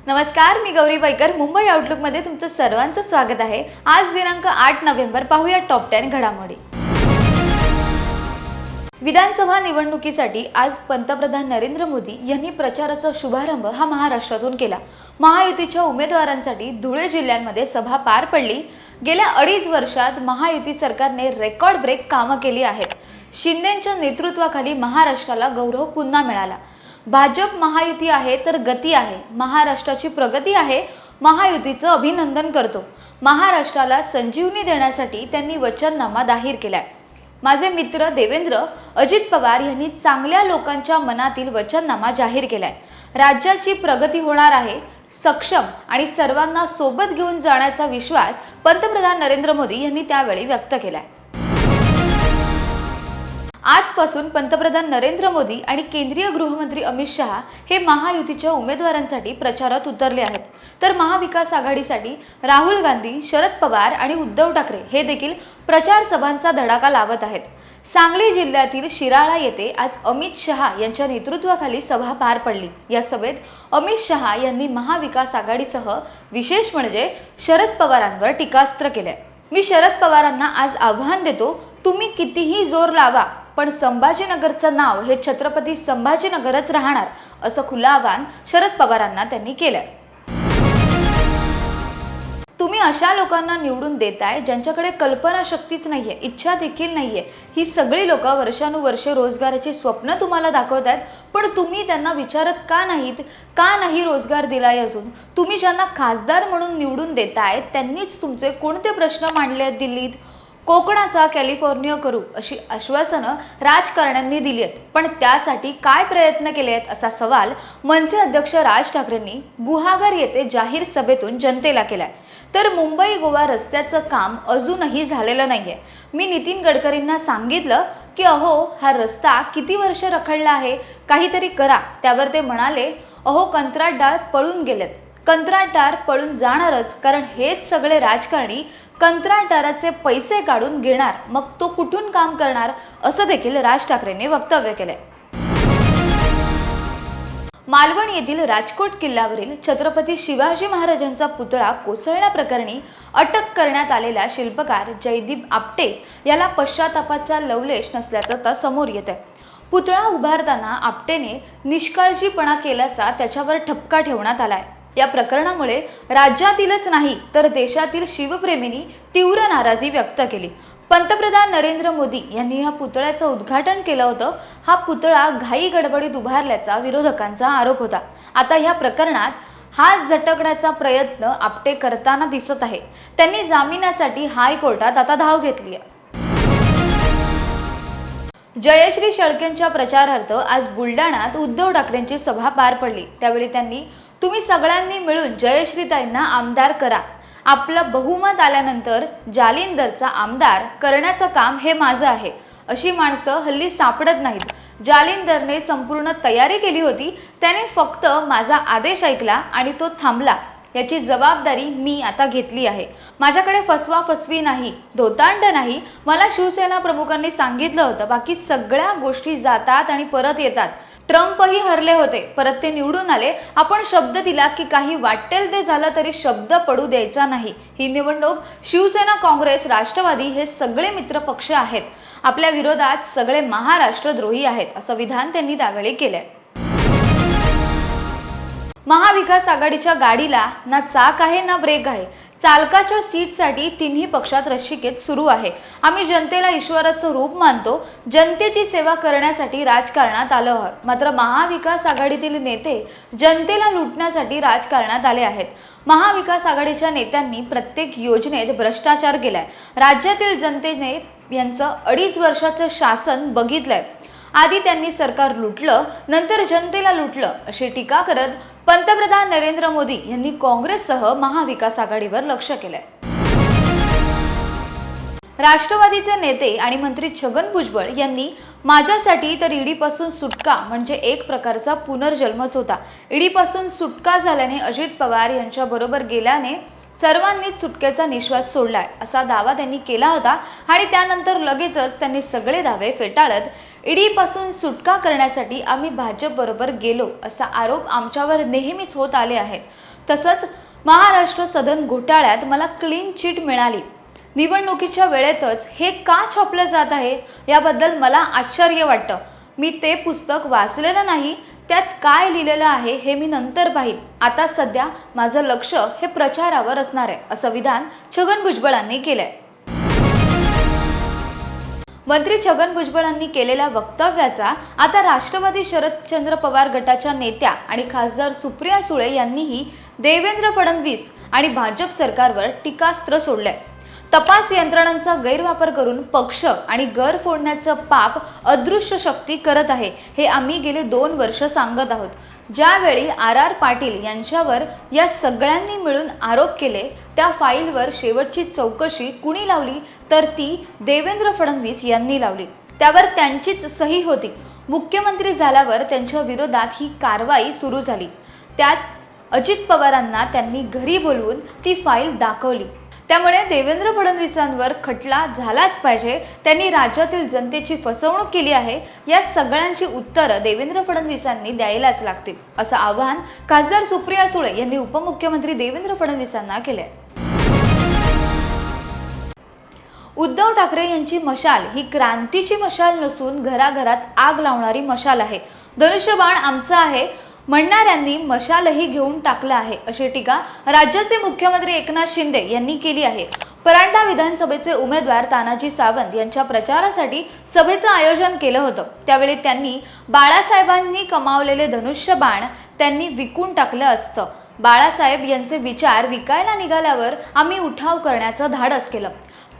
नमस्कार, मी गौरी पैकर. मुंबई आउटलुकमध्ये तुमचं सर्वांचं स्वागत आहे. आज दिनांक 8 नोव्हेंबर. पाहूया टॉप 10 घडामोडी. विधानसभा निवडणुकीसाठी आज पंतप्रधान नरेंद्र मोदी यांनी प्रचाराचा शुभारंभ हा महाराष्ट्रातून केला. महायुतीच्या उमेदवारांसाठी धुळे जिल्ह्यामध्ये सभा पार पडली. गेल्या 2.5 वर्षात महायुती सरकारने रेकॉर्ड ब्रेक कामं केली आहेत. शिंदेंच्या नेतृत्वाखाली महाराष्ट्राला गौरव पुन्हा मिळाला. भाजप महायुती आहे तर गती आहे, महाराष्ट्राची प्रगती आहे, महायुतीचं अभिनंदन करतो. महाराष्ट्राला संजीवनी देण्यासाठी त्यांनी वचननामा जाहीर केलाय. माझे मित्र देवेंद्र अजित पवार यांनी चांगल्या लोकांच्या मनातील वचननामा जाहीर केलाय. राज्याची प्रगती होणार आहे, सक्षम आणि सर्वांना सोबत घेऊन जाण्याचा विश्वास पंतप्रधान नरेंद्र मोदी यांनी त्यावेळी व्यक्त केलाय. आजपासून पंतप्रधान नरेंद्र मोदी आणि केंद्रीय गृहमंत्री अमित शहा हे महायुतीच्या उमेदवारांसाठी प्रचारात उतरले आहेत. तर महाविकास आघाडीसाठी राहुल गांधी, शरद पवार आणि उद्धव ठाकरे हे देखील प्रचार सभांचा धडाका लावत आहेत. सांगली जिल्ह्यातील शिराळा येथे आज अमित शहा यांच्या नेतृत्वाखाली सभा पार पडली. या सभेत अमित शहा यांनी महाविकास आघाडीसह विशेष म्हणजे शरद पवारांवर टीकास्त्र केले. मी शरद पवारांना आज आव्हान देतो, तुम्ही कितीही जोर लावा पण संभाजीनगरचं नाव हे छत्रपती संभाजीनगरच राहणार, असं खुलं आवाहन शरद पवारांना त्यांनी केलंय. तुम्ही अशा लोकांना निवडून देताय ज्यांच्याकडे कल्पनाशक्तीच नाहीये, इच्छा देखील नाहीये. ही सगळी लोक वर्षानुवर्षे रोजगाराची स्वप्न तुम्हाला दाखवतायत, पण तुम्ही त्यांना विचारत का नाहीत, का नाही रोजगार दिलाय अजून? तुम्ही ज्यांना खासदार म्हणून निवडून देताय त्यांनीच तुमचे कोणते प्रश्न मांडले आहेत दिल्लीत? कोकणाचा कॅलिफोर्निया करू अशी आश्वासनं राजकारण्यांनी दिली आहेत, पण त्यासाठी काय प्रयत्न केले आहेत असा सवाल मनसे अध्यक्ष राज ठाकरेंनी गुहागर येथे जाहीर सभेतून जनतेला केलाय. तर मुंबई गोवा रस्त्याचं काम अजूनही झालेलं नाहीये. मी नितीन गडकरींना सांगितलं की अहो हा रस्ता किती वर्ष रखडला आहे, काहीतरी करा. त्यावर ते म्हणाले, अहो कंत्राटदार पळून गेलेत. कंत्राटदार पळून जाणारच, कारण हेच सगळे राजकारणी कंत्राटदाराचे पैसे काढून घेणार, मग तो कुठून काम करणार, असं देखील राज ठाकरेंनी वक्तव्य केलंय. मालवण येथील राजकोट किल्ल्यावरील छत्रपती शिवाजी महाराजांचा पुतळा कोसळण्याप्रकरणी अटक करण्यात आलेला शिल्पकार जयदीप आपटे याला पश्चातापाचा लवलेश नसल्याचं आता समोर येत आहे. पुतळा उभारताना आपटेने निष्काळजीपणा केल्याचा त्याच्यावर ठपका ठेवण्यात आलाय. या प्रकरणामुळे राज्यातीलच नाही तर देशातील शिवप्रेमींनी तीव्र नाराजी व्यक्त केली. पंतप्रधान नरेंद्र मोदी यांनी या पुतळ्याचं उद्घाटन केलं होतं. हा पुतळा घाई गडबडीत उभारल्याचा विरोधकांचा आरोप होता. आता या प्रकरणात हात झटकण्याचा प्रयत्न आपटे करताना दिसत आहे. त्यांनी जामिनासाठी हायकोर्टात आता धाव घेतली आहे. जयश्री शेळकेंच्या प्रचारार्थ आज बुलढाण्यात उद्धव ठाकरेंची सभा पार पडली. त्यावेळी त्यांनी तुम्ही सगळ्यांनी मिळून जयश्रीताईंना आमदार करा. आपलं बहुमत आल्यानंतर जालिंदरचा आमदार करण्याचं काम हे माझं आहे. अशी माणसं हल्ली सापडत नाहीत. जालिंदरने संपूर्ण तयारी केली होती, त्याने फक्त माझा आदेश ऐकला आणि तो थांबला. याची जबाबदारी मी आता घेतली आहे. माझ्याकडे फसवी नाही, धोतांड नाही. मला शिवसेना प्रमुखांनी सांगितलं होतं, बाकी सगळ्या गोष्टी जातात आणि परत येतात. ट्रम्पही हरले होते, परत ते निवडून आले. आपण शब्द दिला की काही वाटेल ते झालं तरी शब्द पडू द्यायचा नाही. ही निवडणूक शिवसेना, काँग्रेस, राष्ट्रवादी हे सगळे मित्र पक्ष आहेत. आपल्या विरोधात सगळे महाराष्ट्रद्रोही आहेत, असं विधान त्यांनी त्यावेळी केलंय. महाविकास आघाडीच्या गाडीला ना चाक आहे ना ब्रेक आहे. चालकाच्या सीटसाठी तिन्ही पक्षात रस्सीखेच सुरू आहे. आम्ही जनतेला ईश्वराचं रूप मानतो. जनतेची सेवा करण्यासाठी राजकारणात आलो आहोत. मात्र महाविकास आघाडीतील नेते जनतेला लुटण्यासाठी राजकारणात आले आहेत. महाविकास आघाडीच्या नेत्यांनी प्रत्येक योजनेत भ्रष्टाचार केलाय. राज्यातील जनतेने यांचं 2.5 वर्षाचं शासन बघितलंय. आधी त्यांनी सरकार लुटलं, नंतर जनतेला लुटलं, अशी टीका करत पंतप्रधान नरेंद्र मोदी यांनी काँग्रेससह महाविकास आघाडीवर लक्ष केलंय. राष्ट्रवादीचे नेते आणि मंत्री छगन भुजबळ यांनी माझ्यासाठी तर ईडीपासून सुटका म्हणजे एक प्रकारचा पुनर्जन्मच होता. ईडीपासून सुटका झाल्याने अजित पवार यांच्या बरोबर गेल्याने सर्वांनीच सुटकेचा निश्वास सोडलाय असा दावा त्यांनी केला होता आणि त्यानंतर लगेचच त्यांनी सगळे दावे फेटाळत ईडीपासून सुटका करण्यासाठी आम्ही भाजप बरोबर गेलो असा आरोप आमच्यावर नेहमीच होत आले आहेत. तसंच महाराष्ट्र सदन घोटाळ्यात मला क्लीन चिट मिळाली, निवडणुकीच्या वेळेतच हे का छापलं जात आहे याबद्दल मला आश्चर्य वाटतं. मी ते पुस्तक वाचलेलं नाही, त्यात काय लिहिलेलं आहे हे मी नंतर पाहीन. आता सध्या माझं लक्ष हे प्रचारावर असणार आहे, असं विधान छगन भुजबळांनी केलंय. मंत्री छगन भुजबळांनी केलेल्या वक्तव्याचा आता राष्ट्रवादी शरदचंद्र पवार गटाच्या नेत्या आणि खासदार सुप्रिया सुळे यांनीही देवेंद्र फडणवीस आणि भाजप सरकारवर टीकास्त्र सोडलंय. तपास यंत्रणांचा गैरवापर करून पक्ष आणि घर फोडण्याचं पाप अदृश्य शक्ती करत आहे, हे आम्ही गेले 2 वर्ष सांगत आहोत. ज्यावेळी RR पाटील यांच्यावर या सगळ्यांनी मिळून आरोप केले, त्या फाईलवर शेवटची चौकशी कुणी लावली तर ती देवेंद्र फडणवीस यांनी लावली. त्यावर त्यांचीच सही होती. मुख्यमंत्री झाल्यावर त्यांच्या विरोधात ही कारवाई सुरू झाली. त्याच अजित पवारांना त्यांनी घरी बोलवून ती फाईल दाखवली. त्यामुळे देवेंद्र फडणवीसांवर खटला झालाच पाहिजे. त्यांनी राज्यातील जनतेची फसवणूक केली आहे, या सगळ्यांची उत्तरं देवेंद्र फडणवीसांनी द्यायलाच लागतील, असं आवाहन खासदार सुप्रिया सुळे यांनी उपमुख्यमंत्री देवेंद्र फडणवीसांना केलंय. उद्धव ठाकरे यांची मशाल ही क्रांतीची मशाल नसून घराघरात आग लावणारी मशाल आहे. धनुष्यबाण आमचा आहे म्हणणाऱ्यांनी मशालही घेऊन टाकलं आहे, अशी टीका राज्याचे मुख्यमंत्री एकनाथ शिंदे यांनी केली आहे. परांडा विधानसभेचे उमेदवार तानाजी सावंत यांच्या प्रचारासाठी सभेचं आयोजन केलं होतं. त्यावेळी त्यांनी बाळासाहेबांनी कमावलेले धनुष्यबाण त्यांनी विकून टाकलं असतं. बाळासाहेब यांचे विचार विकायला निघाल्यावर आम्ही उठाव करण्याचं धाडस केलं.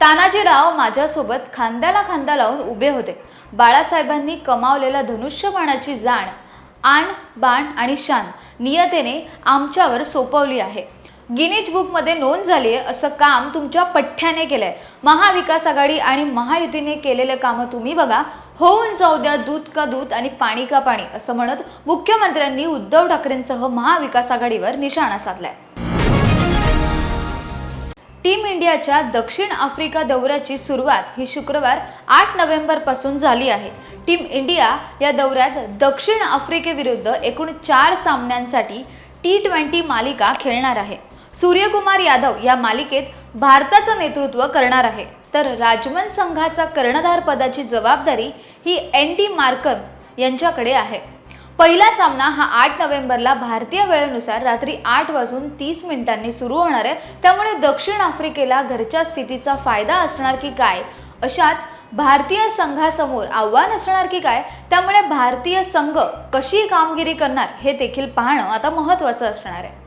तानाजीराव माझ्यासोबत खांद्याला खांदा लावून उभे होते. बाळासाहेबांनी कमावलेल्या धनुष्यबाणाची जाण, आण, बाण आणि शान नियतेने आमच्यावर सोपवली आहे. गिनीज बुकमध्ये नोंद झाली आहे असं काम तुमच्या पठ्ठ्याने केलंय. महाविकास आघाडी आणि महायुतीने केलेले कामं तुम्ही बघा. होऊन जाऊ द्या दूध का दूध आणि पाणी का पाणी, असं म्हणत मुख्यमंत्र्यांनी उद्धव ठाकरेंसह महाविकास आघाडीवर निशाणा साधलाय. टीम इंडियाच्या दक्षिण आफ्रिका दौऱ्याची सुरुवात ही शुक्रवार 8 नोव्हेंबरपासून झाली आहे. टीम इंडिया या दौऱ्यात दक्षिण आफ्रिकेविरुद्ध एकूण 4 सामन्यांसाठी T20 मालिका खेळणार आहे. सूर्यकुमार यादव या मालिकेत भारताचं नेतृत्व करणार आहे, तर राजमन संघाचा कर्णधार पदाची जबाबदारी ही ND मार्कम यांच्याकडे आहे. पहिला सामना हा 8 नोव्हेंबरला भारतीय वेळेनुसार रात्री 8:30 सुरू होणार आहे. त्यामुळे दक्षिण आफ्रिकेला घरच्या स्थितीचा फायदा असणार की काय, अशात भारतीय संघासमोर आव्हान असणार की काय, त्यामुळे भारतीय संघ कशी कामगिरी करणार हे देखील पाहणं आता महत्त्वाचं असणार आहे.